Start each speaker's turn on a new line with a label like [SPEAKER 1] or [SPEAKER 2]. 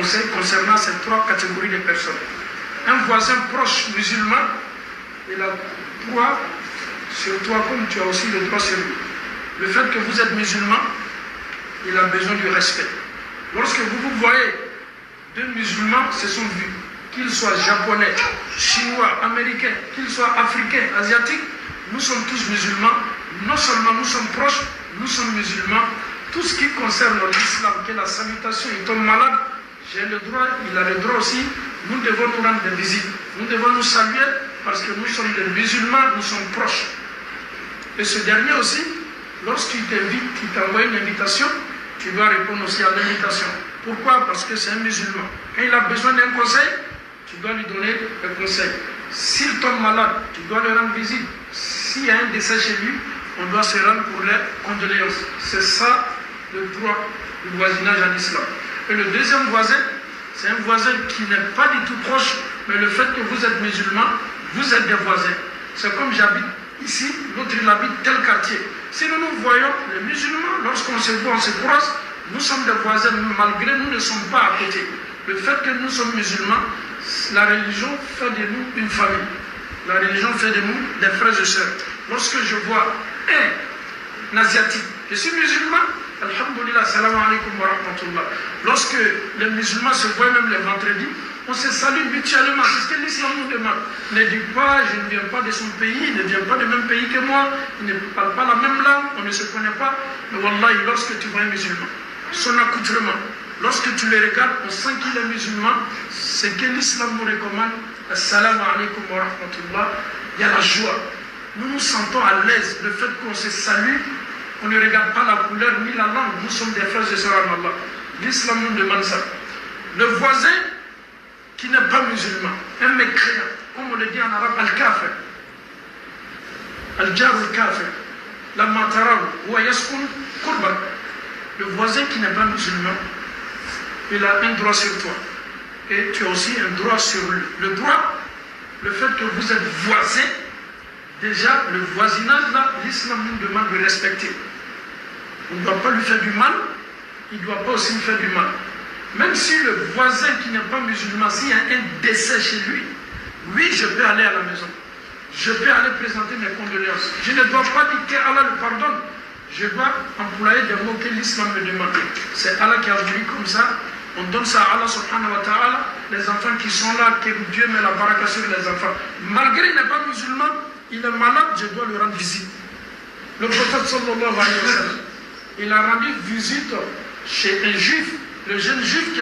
[SPEAKER 1] conseils concernant ces trois catégories de personnes. Un voisin proche musulman, il a droit sur toi comme tu as aussi le droit sur lui. Le fait que vous êtes musulman, il a besoin du respect. Lorsque vous voyez deux musulmans se sont vus, qu'ils soient japonais, chinois, américains, qu'ils soient africains, asiatiques, nous sommes tous musulmans. Non seulement nous sommes proches, nous sommes musulmans. Tout ce qui concerne l'islam, qui est la salutation, il tombe malade, j'ai le droit, il a le droit aussi. Nous devons nous rendre des visites. Nous devons nous saluer parce que nous sommes des musulmans, nous sommes proches. Et ce dernier aussi, lorsqu'il t'invite, il t'envoie une invitation, tu dois répondre aussi à l'invitation. Pourquoi? Parce que c'est un musulman. Quand il a besoin d'un conseil, tu dois lui donner un conseil. S'il tombe malade, tu dois lui rendre visite. S'il y a un décès chez lui, on doit se rendre pour les condoléances. C'est ça le droit du voisinage en islam. Et le deuxième voisin, c'est un voisin qui n'est pas du tout proche, mais le fait que vous êtes musulman, vous êtes des voisins. C'est comme j'habite ici, l'autre il habite tel quartier. Si nous nous voyons, les musulmans, lorsqu'on se voit, on se croise, nous sommes des voisins, malgré nous ne sommes pas à côté. Le fait que nous sommes musulmans, la religion fait de nous une famille. La religion fait de nous des frères et sœurs. Lorsque je vois un asiatique, je suis musulman, alhamdulillah, salam alaikum wa rahmatullah. Lorsque les musulmans se voient même les vendredis, on se salue mutuellement. C'est ce que l'islam nous demande. Ne dis pas, je ne viens pas de son pays, il ne vient pas du même pays que moi, il ne parle pas la même langue, on ne se connaît pas. Mais wallahi, lorsque tu vois un musulman, son accoutrement, lorsque tu le regardes, on sent qu'il est musulman, c'est que l'islam nous recommande. Assalamu alaikum wa rahmatullah. Il y a la joie. Nous nous sentons à l'aise. Le fait qu'on se salue, on ne regarde pas la couleur ni la langue. Nous sommes des frères et sœurs en Allah. L'islam nous demande ça. Le voisin qui n'est pas musulman, un mécréant, comme on le dit en arabe, al-kafir, al-jar al-kafir, la mataraw, ou ayaskun kurban. Le voisin qui n'est pas musulman, il a un droit sur toi. Et tu as aussi un droit sur lui. Le droit, le fait que vous êtes voisins, déjà, le voisinage, là, l'islam nous demande de respecter. On ne doit pas lui faire du mal, il ne doit pas aussi lui faire du mal. Même si le voisin qui n'est pas musulman, s'il y a un décès chez lui, oui, je peux aller à la maison. Je peux aller présenter mes condoléances. Je ne dois pas dire qu'Allah le pardonne. Je dois employer des mots que l'islam me demande. C'est Allah qui a voulu comme ça. On donne ça à Allah subhanahu wa ta'ala. Les enfants qui sont là, que Dieu met la baraka sur les enfants. Malgré qu'il n'est pas musulman, il est malade, je dois lui rendre visite. Le prophète sallallahu alayhi wa sallam, il a rendu visite chez un juif, le jeune juif qui